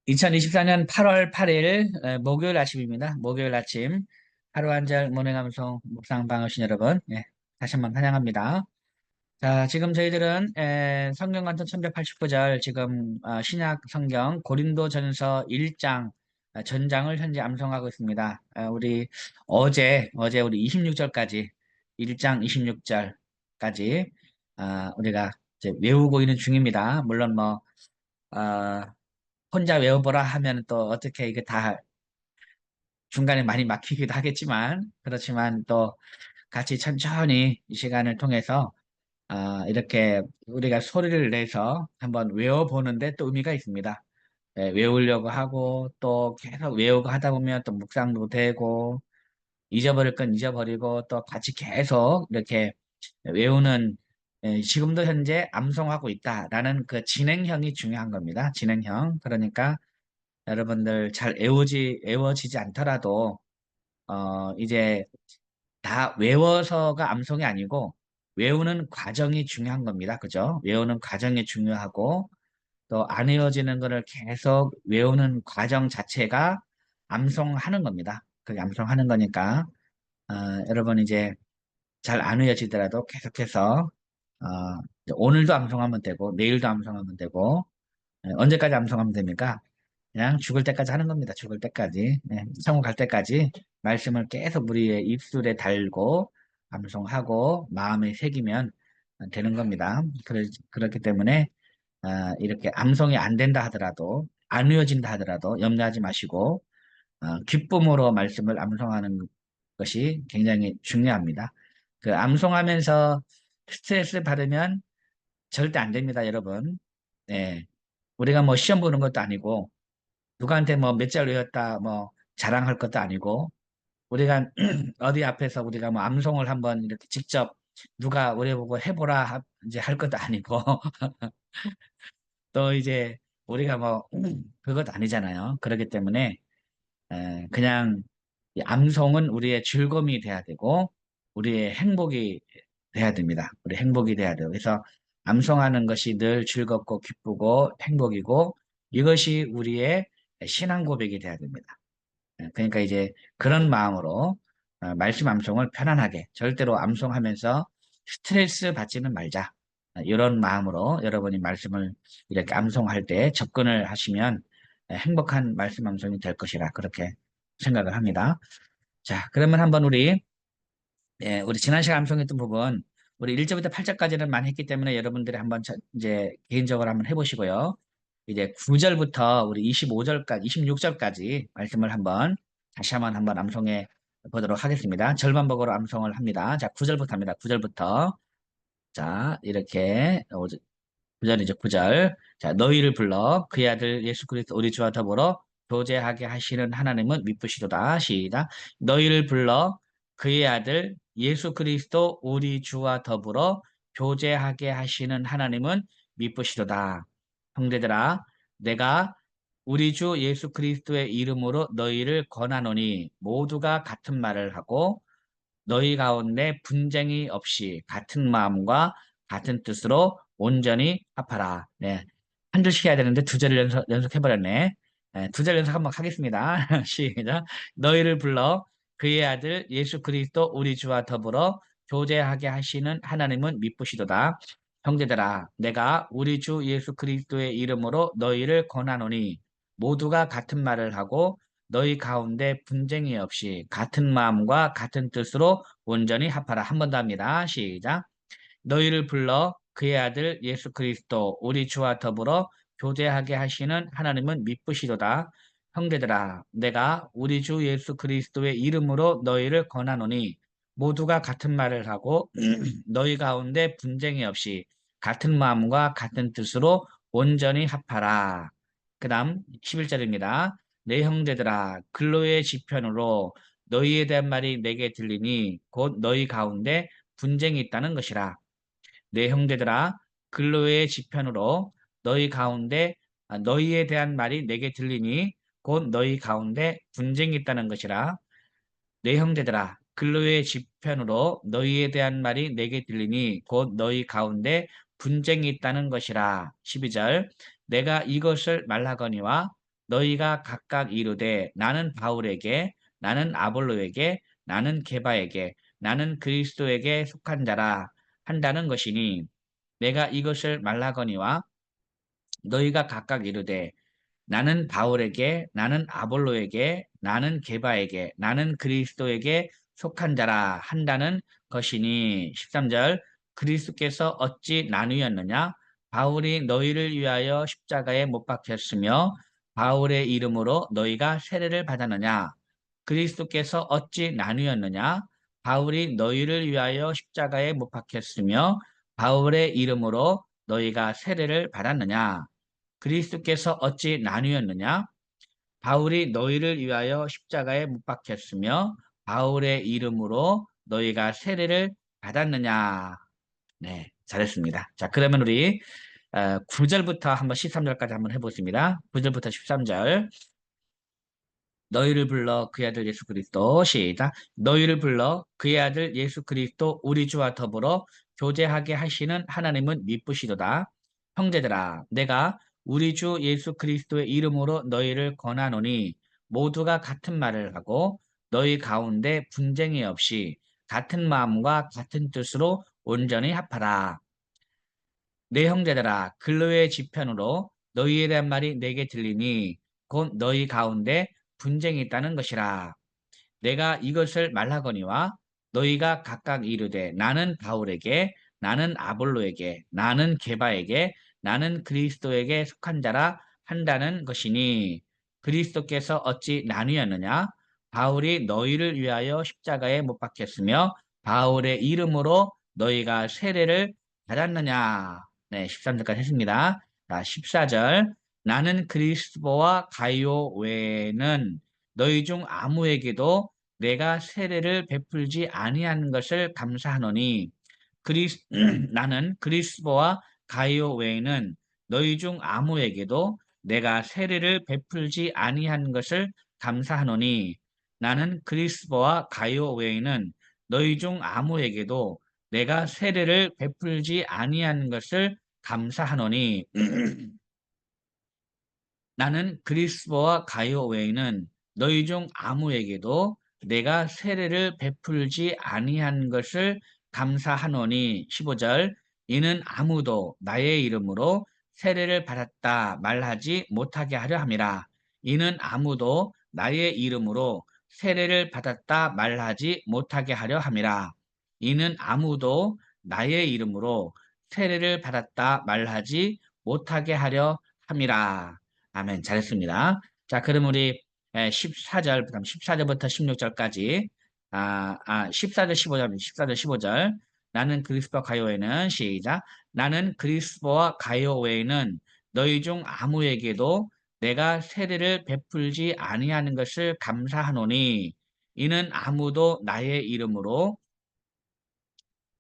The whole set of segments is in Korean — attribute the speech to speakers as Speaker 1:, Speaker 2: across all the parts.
Speaker 1: 2024년 8월 8일 목요일 아침입니다. 목요일 아침 하루 한 절 모닝감성 묵상 방어신 여러분, 다시 한번 환영합니다. 자, 지금 저희들은 성경 간편 1189절 지금 신약 성경 고린도전서 1장 전장을 현재 암송하고 있습니다. 어제 우리 26절까지 1장 26절까지 우리가 이제 외우고 있는 중입니다. 물론 아, 혼자 외워보라 하면 또 어떻게 이게 다 중간에 많이 막히기도 하겠지만, 그렇지만 또 같이 천천히 이 시간을 통해서 이렇게 우리가 소리를 내서 한번 외워보는데 또 의미가 있습니다. 외우려고 하고 또 계속 외우고 하다 보면 또 묵상도 되고 잊어버릴 건 잊어버리고 또 같이 계속 이렇게 외우는 지금도 현재 암송하고 있다라는 그 진행형이 중요한 겁니다. 진행형. 그러니까 여러분들 잘 외워지지 않더라도, 이제 다 외워서가 암송이 아니고, 외우는 과정이 중요한 겁니다. 그죠? 외우는 과정이 중요하고, 또 안 외워지는 거를 계속 외우는 과정 자체가 암송하는 겁니다. 그게 암송하는 거니까, 어, 여러분 이제 잘 안 외워지더라도 계속해서, 어, 이제 오늘도 암송하면 되고, 내일도 암송하면 되고, 언제까지 암송하면 됩니까? 그냥 죽을 때까지 하는 겁니다. 죽을 때까지. 천국 갈 때까지 말씀을 계속 우리의 입술에 달고 암송하고 마음에 새기면 되는 겁니다. 그렇기 때문에 이렇게 암송이 안 된다 하더라도 안 외워진다 하더라도 염려하지 마시고 기쁨으로 말씀을 암송하는 것이 굉장히 중요합니다. 그 암송하면서 스트레스 받으면 절대 안 됩니다, 여러분. 네. 우리가 뭐 시험 보는 것도 아니고 누구한테 뭐 몇 잘 외웠다 뭐 자랑할 것도 아니고 우리가 어디 앞에서 우리가 뭐 암송을 한번 이렇게 직접 누가 우리 보고 해보라 이제 할 것도 아니고 또 이제 우리가 뭐 그것도 아니잖아요. 그렇기 때문에 그냥 이 암송은 우리의 즐거움이 돼야 되고 우리의 행복이 돼야 됩니다. 우리 행복이 돼야 돼요. 그래서 암송하는 것이 늘 즐겁고 기쁘고 행복이고 이것이 우리의 신앙 고백이 돼야 됩니다. 그러니까 이제 그런 마음으로 말씀 암송을 편안하게 절대로 암송하면서 스트레스 받지는 말자. 이런 마음으로 여러분이 말씀을 이렇게 암송할 때 접근을 하시면 행복한 말씀 암송이 될 것이라 그렇게 생각을 합니다. 자, 그러면 한번 우리 지난 시간 암송했던 부분, 우리 1절부터 8절까지는 많이 했기 때문에 여러분들이 한번 이제 개인적으로 한번 해보시고요. 이제 9절부터 우리 25절까지, 26절까지 말씀을 다시 한번 암송해 보도록 하겠습니다. 절반복으로 암송을 합니다. 자, 9절부터 합니다. 9절부터. 자, 이렇게, 9절이죠, 9절. 자, 너희를 불러 그의 아들 예수 그리스도 우리 주와 더불어 교제하게 하시는 하나님은 미쁘시도다. 시작. 너희를 불러 그의 아들 예수 그리스도 우리 주와 더불어 교제하게 하시는 하나님은 미쁘시도다. 형제들아, 내가 우리 주 예수 그리스도의 이름으로 너희를 권하노니 모두가 같은 말을 하고 너희 가운데 분쟁이 없이 같은 마음과 같은 뜻으로 온전히 합하라. 네. 한 줄씩 해야 되는데 두 절을 연속해버렸네. 두 절 연속 한번 하겠습니다. 시작. 너희를 불러 그의 아들 예수 그리스도 우리 주와 더불어 교제하게 하시는 하나님은 미쁘시도다. 형제들아, 내가 우리 주 예수 그리스도의 이름으로 너희를 권하노니 모두가 같은 말을 하고 너희 가운데 분쟁이 없이 같은 마음과 같은 뜻으로 온전히 합하라. 한 번 더 합니다. 시작. 너희를 불러 그의 아들 예수 그리스도 우리 주와 더불어 교제하게 하시는 하나님은 미쁘시도다. 형제들아, 내가 우리 주 예수 그리스도의 이름으로 너희를 권하노니 모두가 같은 말을 하고 너희 가운데 분쟁이 없이 같은 마음과 같은 뜻으로 온전히 합하라. 그 다음 11절입니다. 내 형제들아 근로의 지편으로 너희에 대한 말이 내게 들리니 곧 너희 가운데 분쟁이 있다는 것이라. 내 형제들아 근로의 지편으로 너희 가운데 너희에 대한 말이 내게 들리니 곧 너희 가운데 분쟁이 있다는 것이라. 내 형제들아 근로의 지편으로 너희에 대한 말이 내게 들리니 곧 너희 가운데 분쟁이 있다는 것이라. 12절 내가 이것을 말하거니와 너희가 각각 이르되 나는 바울에게, 나는 아볼로에게, 나는 게바에게, 나는 그리스도에게 속한 자라 한다는 것이니 내가 이것을 말라거니와 너희가 각각 이르되 나는 바울에게, 나는 아볼로에게, 나는 게바에게, 나는 그리스도에게 속한 자라 한다는 것이니 13절 그리스도께서 어찌 나누었느냐? 바울이 너희를 위하여 십자가에 못 박혔으며 바울의 이름으로 너희가 세례를 받았느냐? 그리스도께서 어찌 나누었느냐? 바울이 너희를 위하여 십자가에 못 박혔으며 바울의 이름으로 너희가 세례를 받았느냐? 그리스도께서 어찌 나누었느냐? 바울이 너희를 위하여 십자가에 못 박혔으며 바울의 이름으로 너희가 세례를 받았느냐? 네, 잘했습니다. 자, 그러면 우리 9절부터 한번 13절까지 한번 해보겠습니다. 9절부터 13절. 너희를 불러 그의 아들 예수 그리스도 시작. 너희를 불러 그의 아들 예수 그리스도 우리 주와 더불어 교제하게 하시는 하나님은 미쁘시도다. 형제들아 내가 우리 주 예수 그리스도의 이름으로 너희를 권하노니 모두가 같은 말을 하고 너희 가운데 분쟁이 없이 같은 마음과 같은 뜻으로 온전히 합하라. 내 형제들아 근로의 지편으로 너희에 대한 말이 내게 들리니 곧 너희 가운데 분쟁이 있다는 것이라. 내가 이것을 말하거니와 너희가 각각 이르되 나는 바울에게, 나는 아볼로에게, 나는 게바에게, 나는 그리스도에게 속한 자라 한다는 것이니 그리스도께서 어찌 나뉘었느냐? 바울이 너희를 위하여 십자가에 못 박혔으며 바울의 이름으로 너희가 세례를 받았느냐? 네, 13절까지 했습니다. 자, 14절. 나는 그리스도와 가이오 외에는 너희 중 아무에게도 내가 세례를 베풀지 아니한 것을 감사하노니 나는 그리스도와 가이오 외에는 너희 중 아무에게도 내가 세례를 베풀지 아니한 것을 감사하노니 나는 그리스도와 가이오 외에는 너희 중 아무에게도 내가 세례를 베풀지 아니한 것을 감사하노니 나는 그리스도와 가이오 외에는 너희 중 아무에게도 내가 세례를 베풀지 아니한 것을 감사하노니 15절 이는 아무도 나의 이름으로 세례를 받았다 말하지 못하게 하려 함이라. 이는 아무도 나의 이름으로 세례를 받았다 말하지 못하게 하려 함이라. 이는 아무도 나의 이름으로 세례를 받았다 말하지 못하게 하려 함이라. 아멘. 잘했습니다. 자, 그럼 우리 14절, 그다음 14절부터 16절까지 14절, 15절, 14절, 15절. 나는 그리스도와 가요 외에는 시작. 나는 그리스도와 가요 외에는 너희 중 아무에게도 내가 세례를 베풀지 아니하는 것을 감사하노니 이는 아무도 나의 이름으로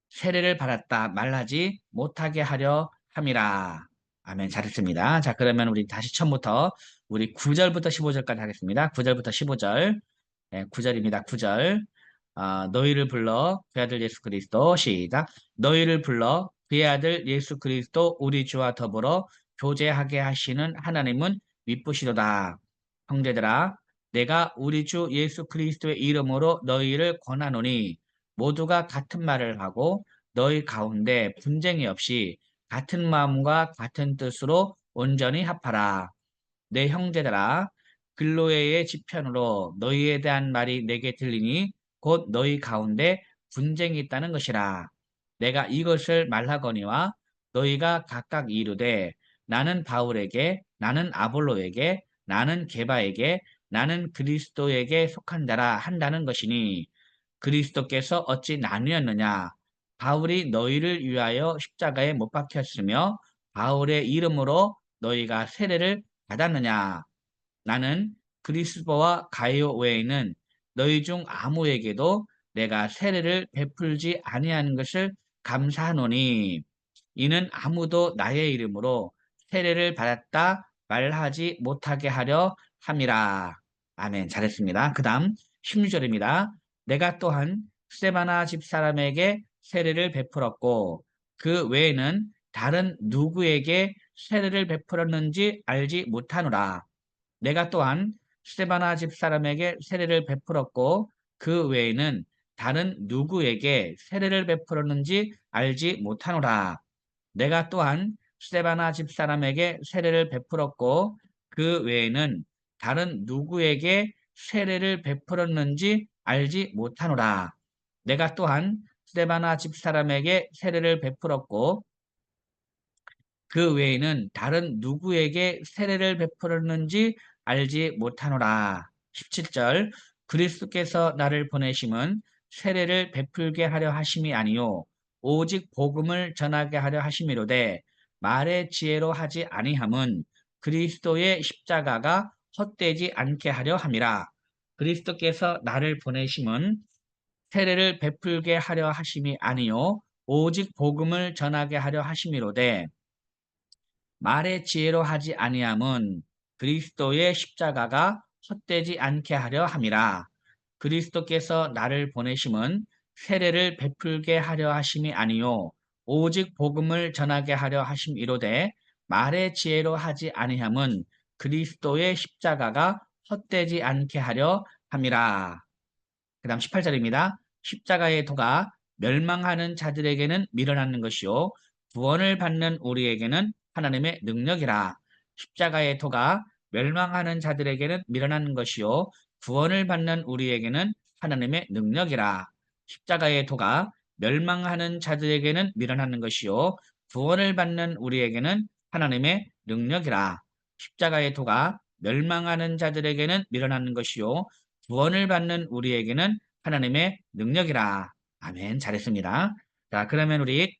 Speaker 1: 세례를 받았다 말하지 못하게 하려 함이라. 아멘. 잘했습니다. 자, 그러면 우리 다시 처음부터 우리 9절부터 15절까지 하겠습니다. 9절부터 15절. 네, 9절입니다. 9절. 너희를 불러 그의 아들 예수 그리스도 시작. 너희를 불러 그의 아들 예수 그리스도 우리 주와 더불어 교제하게 하시는 하나님은 미쁘시도다. 형제들아 내가 우리 주 예수 그리스도의 이름으로 너희를 권하노니 모두가 같은 말을 하고 너희 가운데 분쟁이 없이 같은 마음과 같은 뜻으로 온전히 합하라. 내 형제들아 글로에의 지편으로 너희에 대한 말이 내게 들리니 곧 너희 가운데 분쟁이 있다는 것이라. 내가 이것을 말하거니와 너희가 각각 이르되 나는 바울에게, 나는 아볼로에게, 나는 게바에게, 나는 그리스도에게 속한 자라 한다는 것이니 그리스도께서 어찌 나뉘었느냐? 바울이 너희를 위하여 십자가에 못 박혔으며 바울의 이름으로 너희가 세례를 받았느냐? 나는 그리스도와 가이오 외에는 너희 중 아무에게도 내가 세례를 베풀지 아니하는 것을 감사하노니 이는 아무도 나의 이름으로 세례를 받았다 말하지 못하게 하려 함이라. 아멘. 잘했습니다. 그 다음 16절입니다. 내가 또한 스데바나 집사람에게 세례를 베풀었고 그 외에는 다른 누구에게 세례를 베풀었는지 알지 못하노라. 내가 또한 스테바나 집사람에게 세례를 베풀었고 그 외에는 다른 누구에게 세례를 베풀었는지 알지 못하노라. 내가 또한 스테바나 집사람에게 세례를 베풀었고 그 외에는 다른 누구에게 세례를 베풀었는지 알지 못하노라. 내가 또한 스테바나 집사람에게 세례를 베풀었고 그 외에는 다른 누구에게 세례를 베풀었는지 알지 못하노라. 17절 그리스도께서 나를 보내심은 세례를 베풀게 하려 하심이 아니요 오직 복음을 전하게 하려 하심이로되 말의 지혜로 하지 아니함은 그리스도의 십자가가 헛되지 않게 하려 함이라. 그리스도께서 나를 보내심은 세례를 베풀게 하려 하심이 아니요 오직 복음을 전하게 하려 하심이로되 말의 지혜로 하지 아니함은 그리스도의 십자가가 헛되지 않게 하려 함이라. 그리스도께서 나를 보내심은 세례를 베풀게 하려 하심이 아니요 오직 복음을 전하게 하려 하심이로되 말의 지혜로 하지 아니함은 그리스도의 십자가가 헛되지 않게 하려 함이라. 그 다음 18절입니다. 십자가의 도가 멸망하는 자들에게는 미련하는 것이요 구원을 받는 우리에게는 하나님의 능력이라. 십자가의 도가 멸망하는 자들에게는 미련하는 것이요 구원을 받는 우리에게는 하나님의 능력이라. 십자가의 도가 멸망하는 자들에게는 미련하는 것이요 구원을 받는 우리에게는 하나님의 능력이라. 십자가의 도가 멸망하는 자들에게는 미련하는 것이요 구원을 받는 우리에게는 하나님의 능력이라. 아멘. 잘했습니다. 자, 그러면 우리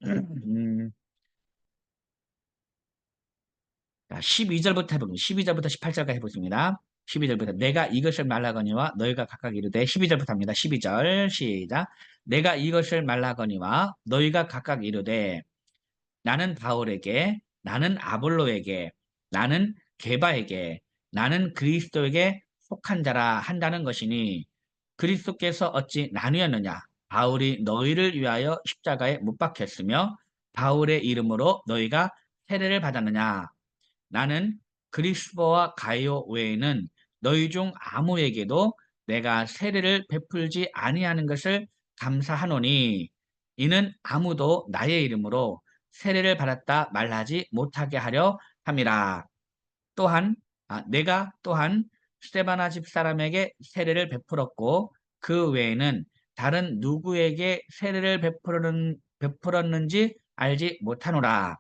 Speaker 1: 12절부터 해보겠습니다. 12절부터 18절까지 해보겠습니다. 12절부터 내가 이것을 말하거니와 너희가 각각 이르되 12절부터 합니다. 12절 시작. 내가 이것을 말하거니와 너희가 각각 이르되 나는 바울에게 나는 아볼로에게 나는 게바에게 나는 그리스도에게 속한 자라 한다는 것이니 그리스도께서 어찌 나뉘었느냐 바울이 너희를 위하여 십자가에 못 박혔으며 바울의 이름으로 너희가 세례를 받았느냐 나는 그리스도와 가이오 외에는 너희 중 아무에게도 내가 세례를 베풀지 아니하는 것을 감사하노니 이는 아무도 나의 이름으로 세례를 받았다 말하지 못하게 하려 함이라. 또한 내가 또한 스테바나 집사람에게 세례를 베풀었고 그 외에는 다른 누구에게 세례를 베풀었는지 알지 못하노라.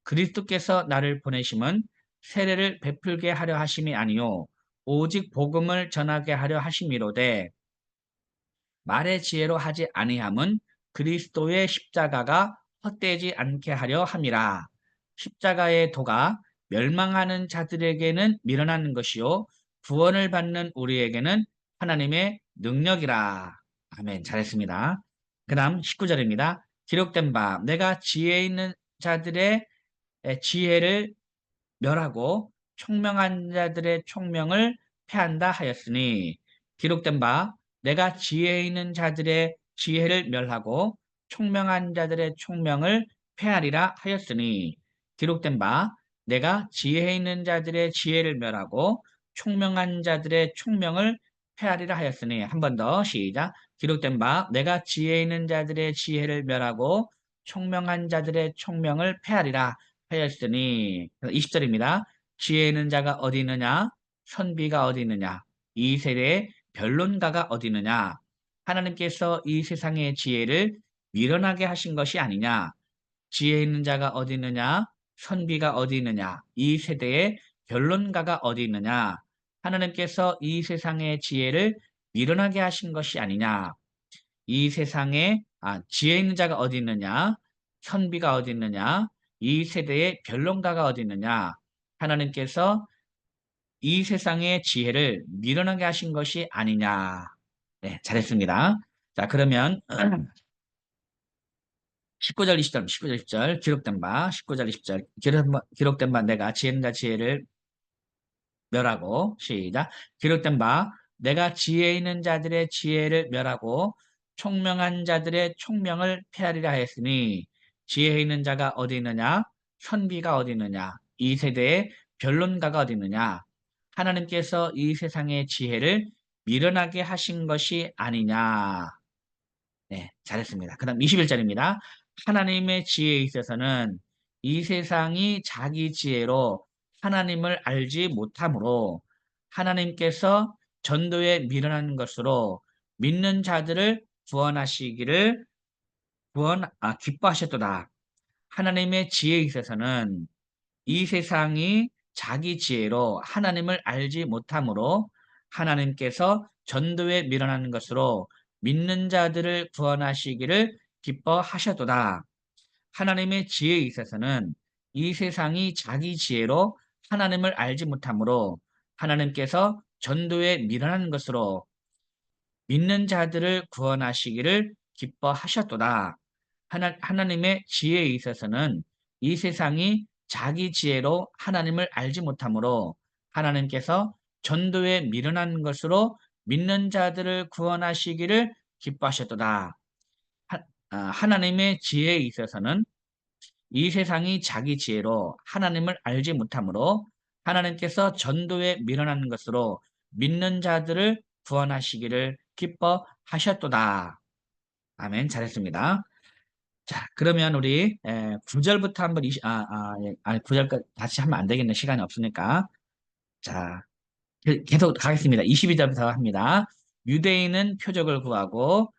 Speaker 1: 그리스도께서 나를 보내심은 세례를 베풀게 하려 하심이 아니요 오직 복음을 전하게 하려 하심이로되 말의 지혜로 하지 아니함은 그리스도의 십자가가 헛되지 않게 하려 함이라. 십자가의 도가 멸망하는 자들에게는 미련하는 것이요 구원을 받는 우리에게는 하나님의 능력이라. 아멘. 잘했습니다. 그 다음 19절입니다. 기록된 바 내가 지혜 있는 자들의 지혜를 멸하고 총명한 자들의 총명을 패한다 하였으니 기록된 바 내가 지혜 있는 자들의 지혜를 멸하고 총명한 자들의 총명을 패하리라 하였으니 기록된 바 내가 지혜 있는 자들의 지혜를 멸하고 총명한 자들의 총명을 패하리라 하였으니 한 번 더 시작 기록된 바 내가 지혜 있는 자들의 지혜를 멸하고 총명한 자들의 총명을 패하리라 하였으니 20절입니다. 지혜 있는 자가 어디 있느냐? 선비가 어디 있느냐? 이 세대의 변론가가 어디 있느냐? 하나님께서 이 세상의 지혜를 미련하게 하신 것이 아니냐? 지혜 있는 자가 어디 있느냐? 선비가 어디 있느냐? 이 세대의 변론가가 어디 있느냐? 하나님께서 이 세상의 지혜를 미련하게 하신 것이 아니냐? 이 세상에 지혜 있는 자가 어디 있느냐? 선비가 어디 있느냐? 이 세대의 변론가가 어디 있느냐? 하나님께서 이 세상의 지혜를 미련하게 하신 것이 아니냐? 네, 잘했습니다. 자, 그러면 19절, 20절, 19절, 20절 기록된 바, 19절, 20절 기록된 바 내가 지혜 있는 자 지혜를 멸하고 시작 기록된 바 내가 지혜 있는 자들의 지혜를 멸하고 총명한 자들의 총명을 패하리라 했으니 지혜 있는 자가 어디 있느냐 선비가 어디 있느냐 이 세대의 변론가가 어디 있느냐 하나님께서 이 세상의 지혜를 미련하게 하신 것이 아니냐. 네, 잘했습니다. 그 다음 21절입니다. 하나님의 지혜에 있어서는 이 세상이 자기 지혜로 하나님을 알지 못하므로 하나님께서 전도에 미련한 것으로 믿는 자들을 구원하시기를 기뻐하셨도다. 하나님의 지혜에 있어서는 이 세상이 자기 지혜로 하나님을 알지 못하므로 하나님께서 전도에 미련하는 것으로 믿는 자들을 구원하시기를 기뻐하셨도다. 하나님의 지혜에 있어서는 이 세상이 자기 지혜로 하나님을 알지 못하므로 하나님께서 전도에 미련한 것으로 믿는 자들을 구원하시기를 기뻐하셨도다. 하나님의 지혜에 있어서는 이 세상이 자기 지혜로 하나님을 알지 못하므로 하나님께서 전도에 미련한 것으로 믿는 자들을 구원하시기를 기뻐하셨도다. 하나님의 지혜에 있어서는 이 세상이 자기 지혜로 하나님을 알지 못하므로 하나님께서 전도에 미련한 것으로 믿는 자들을 구원하시기를 기뻐하셨도다. 아멘. 잘했습니다. 자, 그러면 우리 9절부터 한번 예. 아니 9절까지 다시 하면 안 되겠네. 시간이 없으니까. 자, 계속 가겠습니다. 22절부터 합니다. 유대인은 표적을 구하고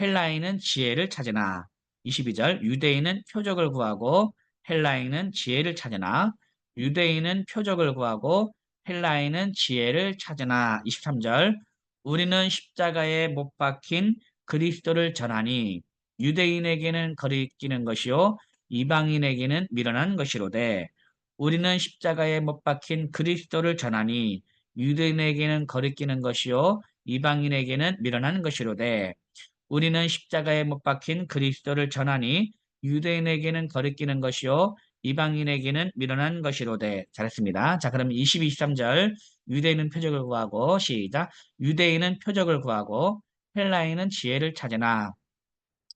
Speaker 1: 헬라인은 지혜를 찾으나. 22절 유대인은 표적을 구하고 헬라인은 지혜를 찾으나. 유대인은 표적을 구하고 헬라인은 지혜를 찾으나. 23절 우리는 십자가에 못 박힌 그리스도를 전하니 유대인에게는 거리끼는 것이요 이방인에게는 미련한 것이로되 우리는 십자가에 못 박힌 그리스도를 전하니 유대인에게는 거리끼는 것이요 이방인에게는 미련한 것이로되 우리는 십자가에 못 박힌 그리스도를 전하니 유대인에게는 거리끼는 것이요 이방인에게는 미련한 것이로되. 잘했습니다. 자, 그럼 22, 23절 유대인은 표적을 구하고 시작. 유대인은 표적을 구하고 헬라인은 지혜를 찾으나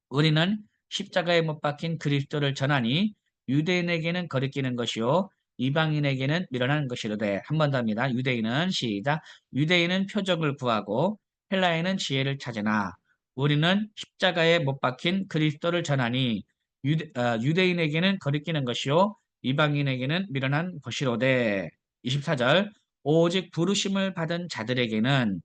Speaker 1: 우리는 십자가에 못 박힌 그리스도를 전하니 유대인에게는 거리끼는 것이요 이방인에게는 미련한 것이로되. 한 번 더 합니다. 유대인은 시작. 유대인은 표적을 구하고 헬라인은 지혜를 찾으나 우리는 십자가에 못 박힌 그리스도를 전하니 유대인에게는 거리끼는 것이요 이방인에게는 미련한 것이로되. 24절 오직 부르심을 받은 자들에게는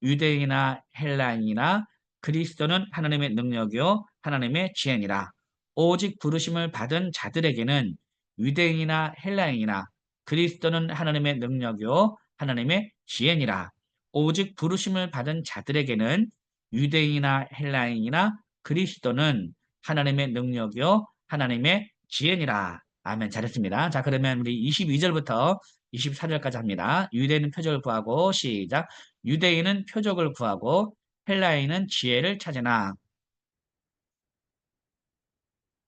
Speaker 1: 유대인이나 헬라인이나 그리스도는 하나님의 능력이요 하나님의 지혜니라. 오직 부르심을 받은 자들에게는 유대인이나 헬라인이나 그리스도는 하나님의 능력이요 하나님의 지혜니라. 오직 부르심을 받은 자들에게는 유대인이나 헬라인이나 그리스도는 하나님의 능력이요 하나님의 지혜니라. 아멘. 잘했습니다. 자, 그러면 우리 22절부터 24절까지 합니다. 유대인은 표적을 구하고 시작. 유대인은 표적을 구하고 헬라인은 지혜를 찾으나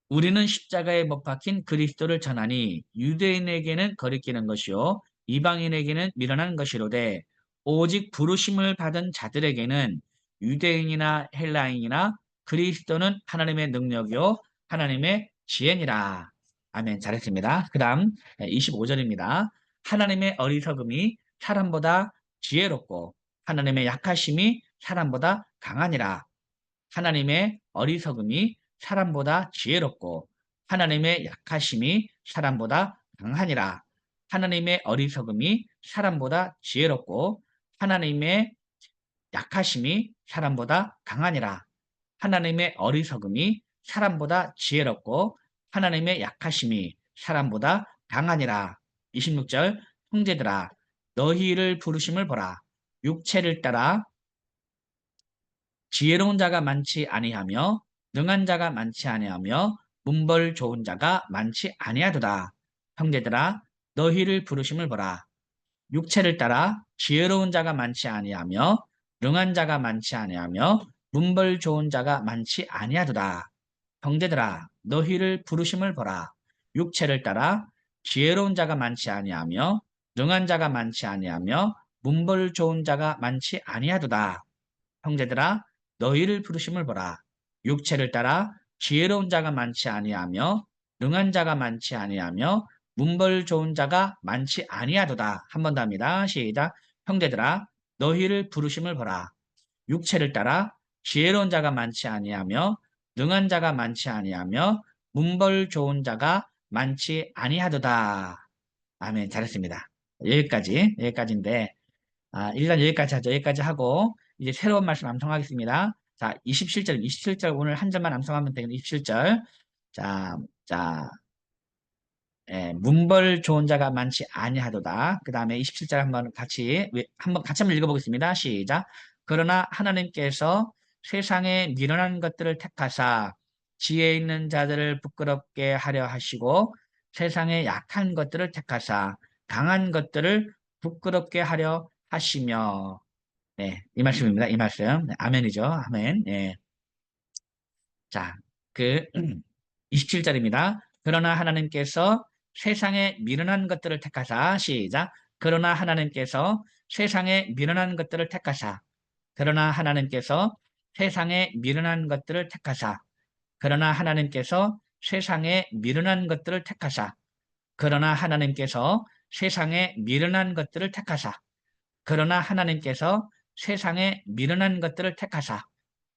Speaker 1: 우리는 십자가에 못 박힌 그리스도를 전하니 유대인에게는 거리끼는 것이요 이방인에게는 미련한 것이로되 오직 부르심을 받은 자들에게는 유대인이나 헬라인이나 그리스도는 하나님의 능력이요 하나님의 지혜니라. 아멘. 잘했습니다. 그 다음 25절입니다. 하나님의 어리석음이 사람보다 지혜롭고 하나님의 약하심이 사람보다 강하니라. 하나님의 어리석음이 사람보다 지혜롭고 하나님의 약하심이 사람보다 강하니라. 하나님의 어리석음이 사람보다 지혜롭고 하나님의 약하심이 사람보다 강하니라. 하나님의 어리석음이 사람보다 지혜롭고 하나님의 약하심이 사람보다 강하니라. 26절 형제들아 너희를 부르심을 보라. 육체를 따라 지혜로운 자가 많지 아니하며 능한 자가 많지 아니하며 문벌 좋은 자가 많지 아니하도다. 형제들아 너희를 부르심을 보라. 육체를 따라 지혜로운 자가 많지 아니하며 능한 자가 많지 아니하며 문벌 좋은 자가 많지 아니하도다. 형제들아 너희를 부르심을 보라. 육체를 따라 지혜로운 자가 많지 아니하며 능한 자가 많지 아니하며 문벌 좋은 자가 많지 아니하도다. 형제들아 너희를 부르심을 보라. 육체를 따라 지혜로운 자가 많지 아니하며 능한 자가 많지 아니하며 문벌 좋은 자가 많지 아니하도다. 한 번 더 합니다. 시작. 형제들아 너희를 부르심을 보라. 육체를 따라 지혜로운 자가 많지 아니하며 능한 자가 많지 아니하며 문벌 좋은 자가 많지 아니하도다. 아멘. 잘했습니다. 여기까지인데 일단 여기까지 하죠. 여기까지 하고 이제 새로운 말씀 암송하겠습니다. 자, 27절 오늘 한 절만 암송하면 되겠네. 27절. 자, 자, 문벌 좋은 자가 많지 아니하도다. 그 다음에 27절 한번 같이 한번 읽어보겠습니다. 시작. 그러나 하나님께서 세상에 미련한 것들을 택하사 지혜 있는 자들을 부끄럽게 하려 하시고 세상에 약한 것들을 택하사 강한 것들을 부끄럽게 하려 하시며 네, 이 말씀입니다. 이 말씀. 네, 아멘이죠. 아멘. 네. 자, 그 27절입니다. 그러나 하나님께서 세상에 미련한 것들을 택하사 시작. 그러나 하나님께서 세상에 미련한 것들을 택하사 그러나 하나님께서 세상에 미련한 것들을 택하사 그러나 하나님께서 세상에 미련한 것들을 택하사 그러나 하나님께서 세상에 미련한 것들을 택하사 그러나 하나님께서 세상에 미련한 것들을 택하사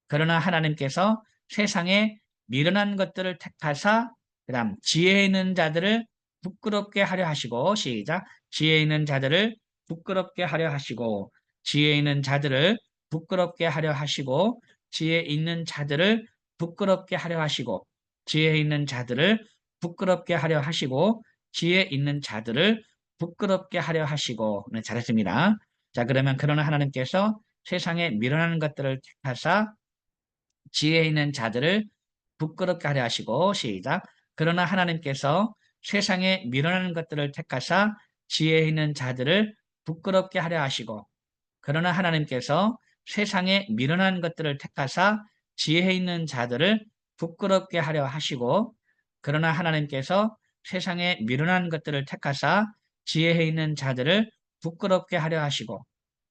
Speaker 1: 그러나 하나님께서 세상에 미련한 것들을 택하사 그다음 지혜 있는 자들을 부끄럽게 하려 하시고 시작 지혜 있는 자들을 부끄럽게 하려 하시고 지혜 있는 자들을 부끄럽게 하려 하시고 지혜 있는 자들을 부끄럽게 하려 하시고 지혜 있는 자들을 부끄럽게 하려 하시고 지혜 있는 자들을 부끄럽게 하려 하시고 네, 잘했습니다. 자 그러면 그러나 하나님께서 세상에 미련한 것들을 택하사 지혜 있는 자들을 부끄럽게 하려 하시고 시작 그러나 하나님께서 세상에 미련한 것들을 택하사 지혜 있는 자들을 부끄럽게 하려 하시고 그러나 하나님께서 세상에 미련한 것들을 택하사 지혜 있는 자들을 부끄럽게 하려 하시고 그러나 하나님께서 세상에 미련한 것들을 택하사 지혜 있는 자들을 부끄럽게 하려 하시고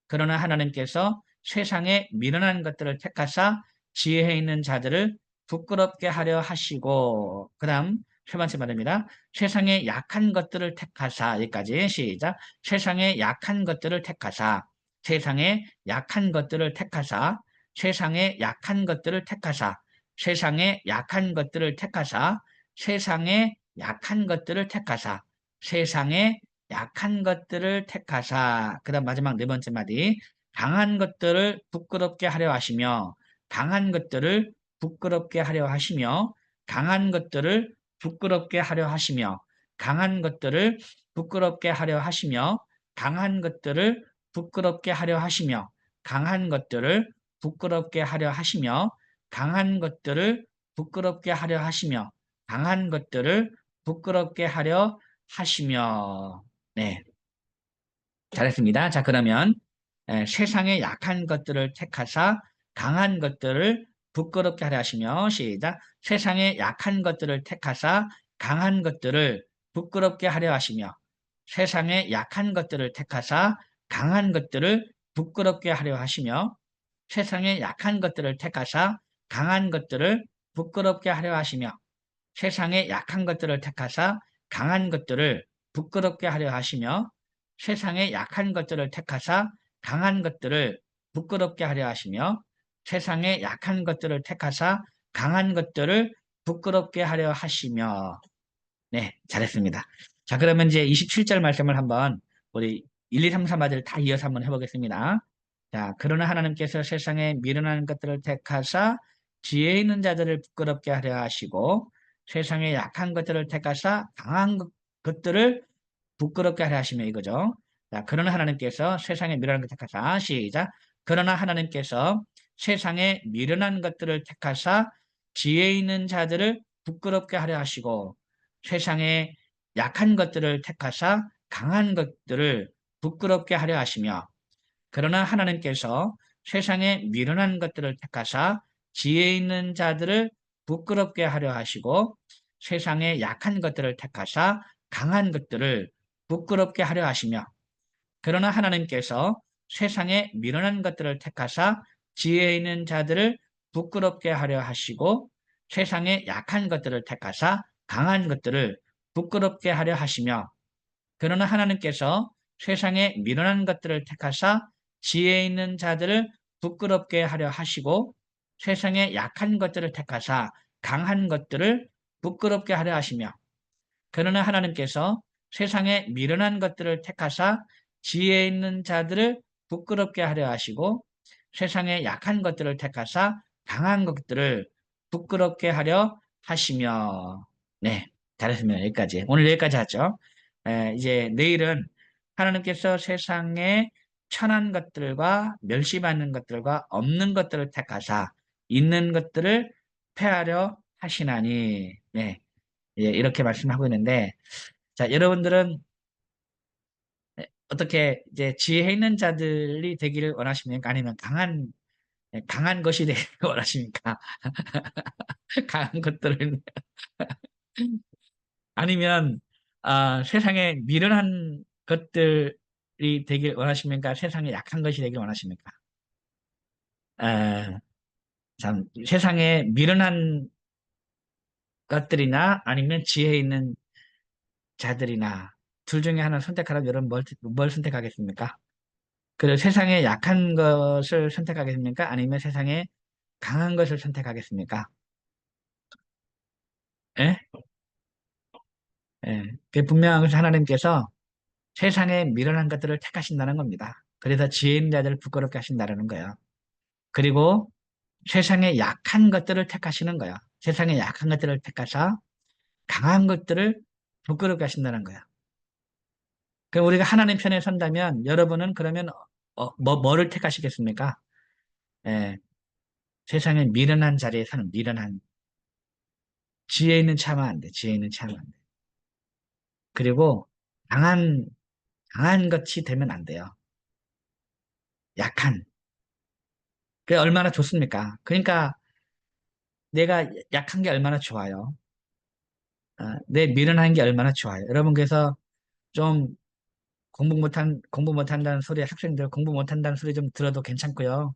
Speaker 1: 그러나 하나님께서 세상에 미련한 것들을 택하사 지혜 있는 자들을 부끄럽게 하려 하시고 그 다음 세 번째 말입니다. 세상에 약한 것들을 택하사 여기까지 시작 세상에 약한 것들을 택하사 세상에 약한 것들을 택하사 세상에 약한 것들을 택하사 세상에 약한 것들을 택하사 세상에 약한 것들을 택하사 세상에 약한 것들을 택하사 그 다음 마지막 네 번째 마디 강한 것들을 부끄럽게 하려 하시며 강한 것들을 부끄럽게 하려 하시며 강한 것들을 부끄럽게 하려 하시며 강한 것들을 부끄럽게 하려 하시며 강한 것들을 부끄럽게 하려 하시며 강한 것들을 부끄럽게 하려 하시며 강한 것들을 부끄럽게 하려 하시며 강한 것들을 부끄럽게 하려 하시며 네 잘했습니다. 자 그러면 세상의 약한 것들을 택하사 강한 것들을 부끄럽게 하려 하시며 시작 세상의 약한 것들을 택하사 강한 것들을 부끄럽게 하려 하시며 세상의 약한 것들을 택하사 강한 것들을 부끄럽게 하려 하시며 세상의 약한 것들을 택하사 강한 것들을 부끄럽게 하려 하시며 세상의 약한 것들을 택하사 강한 것들을 부끄럽게 하려 하시며 세상의 약한 것들을 택하사 강한 것들을 부끄럽게 하려 하시며 세상의 약한 것들을 택하사 강한 것들을 부끄럽게 하려 하시며 네, 잘했습니다. 자, 그러면 이제 27절 말씀을 한번 우리 1, 2, 3, 4마디를 다 이어서 한번 해보겠습니다. 자, 그러나 하나님께서 세상에 미련한 것들을 택하사 지혜 있는 자들을 부끄럽게 하려 하시고 세상에 약한 것들을 택하사 강한 것들을 부끄럽게 하려 하시며 이거죠. 자, 그러나 하나님께서 세상에 미련한 것을 택하사 시작. 그러나 하나님께서 세상에 미련한 것들을 택하사 지혜 있는 자들을 부끄럽게 하려 하시고 세상에 약한 것들을 택하사 강한 것들을 부끄럽게 하려 하시며 그러나 하나님께서 세상에 미련한 것들을 택하사 지혜 있는 자들을 부끄럽게 하려 하시고 세상에 약한 것들을 택하사 강한 것들을 부끄럽게 하려 하시며 그러나 하나님께서 세상에 미련한 것들을 택하사 지혜 있는 자들을 부끄럽게 하려 하시고 세상에 약한 것들을 택하사 강한 것들을 부끄럽게 하려 하시며 그러나 하나님께서 세상에 미련한 것들을 택하사 지혜 있는 자들을 부끄럽게 하려 하시고 세상에 약한 것들을 택하사 강한 것들을 부끄럽게 하려 하시며 그러나 하나님께서 세상에 미련한 것들을 택하사 지혜 있는 자들을 부끄럽게 하려 하시고 세상에 약한 것들을 택하사 강한 것들을 부끄럽게 하려 하시며 네, 잘했습니다. 여기까지. 오늘 여기까지 하죠. 이제 내일은 하나님께서 세상에 천한 것들과 멸시받는 것들과 없는 것들을 택하사 있는 것들을 폐하려 하시나니 네, 예, 이렇게 말씀하고 있는데 자, 여러분들은 어떻게 이제 지혜 있는 자들이 되기를 원하십니까? 아니면 강한 것이 되기를 원하십니까? 강한 것들을 아니면 세상에 미련한 것들이 되길 원하십니까? 세상에 약한 것이 되길 원하십니까? 아, 참 세상에 미련한 것들이나 아니면 지혜 있는 자들이나 둘 중에 하나 선택하라면 여러분 뭘 선택하겠습니까? 그리고 세상에 약한 것을 선택하겠습니까? 아니면 세상에 강한 것을 선택하겠습니까? 예? 예. 그 분명한 것은 하나님께서 세상에 미련한 것들을 택하신다는 겁니다. 그래서 지혜 있는 자들을 부끄럽게 하신다는 거예요. 그리고 세상에 약한 것들을 택하시는 거예요. 세상에 약한 것들을 택하사 강한 것들을 부끄럽게 하신다는 거예요. 그럼 우리가 하나님 편에 선다면 여러분은 그러면 뭐를 택하시겠습니까? 예. 세상에 미련한 자리에 사는 미련한 지혜 있는 차면 안 돼. 지혜 있는 차면 안 돼. 그리고 강한 강한 것이 되면 안 돼요. 약한. 그게 얼마나 좋습니까? 그러니까 내가 약한 게 얼마나 좋아요. 내 미련한 게 얼마나 좋아요. 여러분 그래서 좀 공부 못한다는 소리 학생들 공부 못한다는 소리 좀 들어도 괜찮고요.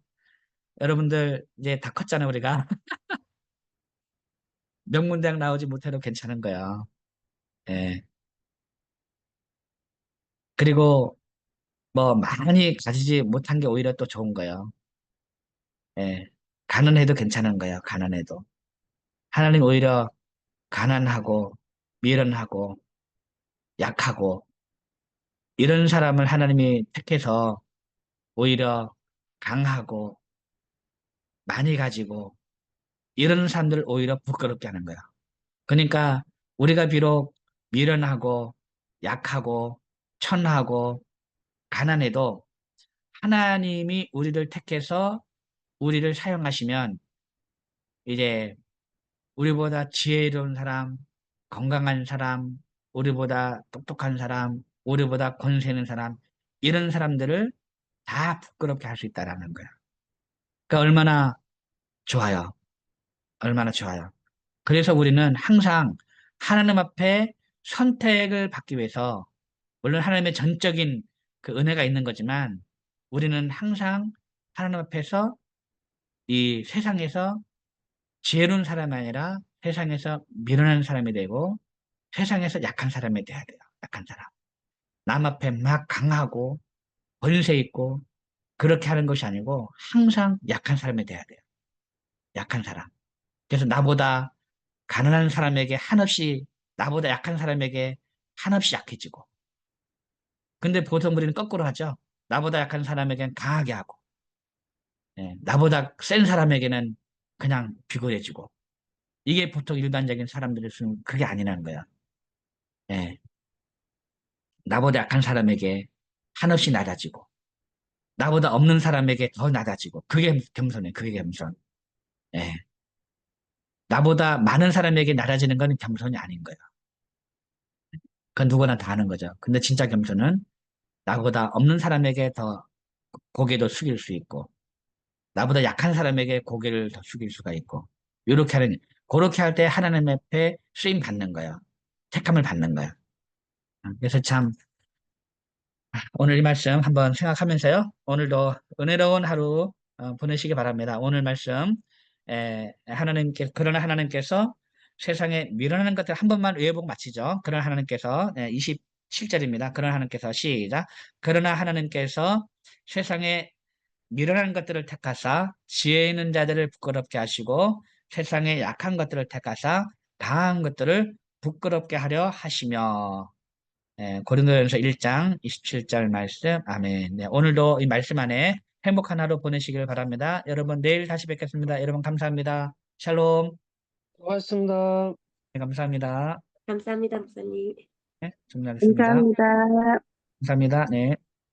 Speaker 1: 여러분들 이제 다 컸잖아요 우리가. 명문대학 나오지 못해도 괜찮은 거예요. 예. 그리고 뭐 많이 가지지 못한 게 오히려 또 좋은 거예요. 예. 가난해도 괜찮은 거예요. 가난해도. 하나님 오히려 가난하고 미련하고 약하고 이런 사람을 하나님이 택해서 오히려 강하고 많이 가지고 이런 사람들을 오히려 부끄럽게 하는 거야. 그러니까 우리가 비록 미련하고 약하고 천하고 가난해도 하나님이 우리를 택해서 우리를 사용하시면 이제 우리보다 지혜로운 사람, 건강한 사람, 우리보다 똑똑한 사람, 우리보다 권세 있는 사람 이런 사람들을 다 부끄럽게 할 수 있다라는 거야. 그러니까 얼마나 좋아요. 얼마나 좋아요. 그래서 우리는 항상 하나님 앞에 선택을 받기 위해서 물론 하나님의 전적인 그 은혜가 있는 거지만 우리는 항상 하나님 앞에서 이 세상에서 지혜로운 사람이 아니라 세상에서 미련한 사람이 되고 세상에서 약한 사람이 돼야 돼요. 약한 사람. 남 앞에 막 강하고 권세 있고 그렇게 하는 것이 아니고 항상 약한 사람이 돼야 돼요. 약한 사람. 그래서 나보다 가난한 사람에게 한없이 나보다 약한 사람에게 한없이 약해지고 근데 보통 우리는 거꾸로 하죠. 나보다 약한 사람에게는 강하게 하고 예, 나보다 센 사람에게는 그냥 비굴해지고 이게 보통 일반적인 사람들의 수는 그게 아니라는 거야. 예, 나보다 약한 사람에게 한없이 낮아지고 나보다 없는 사람에게 더 낮아지고 그게 겸손해. 그게 겸손. 예, 나보다 많은 사람에게 낮아지는 건 겸손이 아닌 거야. 그건 누구나 다 아는 거죠. 근데 진짜 겸손은 나보다 없는 사람에게 더 고개도 숙일 수 있고 나보다 약한 사람에게 고개를 더 숙일 수가 있고 이렇게 하는 그렇게 할 때 하나님 앞에 쓰임 받는 거예요. 택함을 받는 거예요. 그래서 참 오늘 이 말씀 한번 생각하면서요. 오늘도 은혜로운 하루 보내시기 바랍니다. 오늘 말씀 하나님께 그러나 하나님께서 세상에 미련한 것들 한 번만 외워보고 마치죠. 그러나 하나님께서 27절입니다. 그러나 하나님께서 시작. 그러나 하나님께서 세상에 미련한 것들을 택하사 지혜 있는 자들을 부끄럽게 하시고 세상에 약한 것들을 택하사 강한 것들을 부끄럽게 하려 하시며 고린도전서 1장 27절 말씀 아멘. 네, 오늘도 이 말씀 안에 행복한 하루 보내시길 바랍니다. 여러분 내일 다시 뵙겠습니다. 여러분 감사합니다. 샬롬.
Speaker 2: 고맙습니다.
Speaker 1: 네, 감사합니다.
Speaker 3: 감사합니다, 목사님.
Speaker 1: 네, 정리하겠습니다.
Speaker 4: 감사합니다.
Speaker 1: 감사합니다. 네.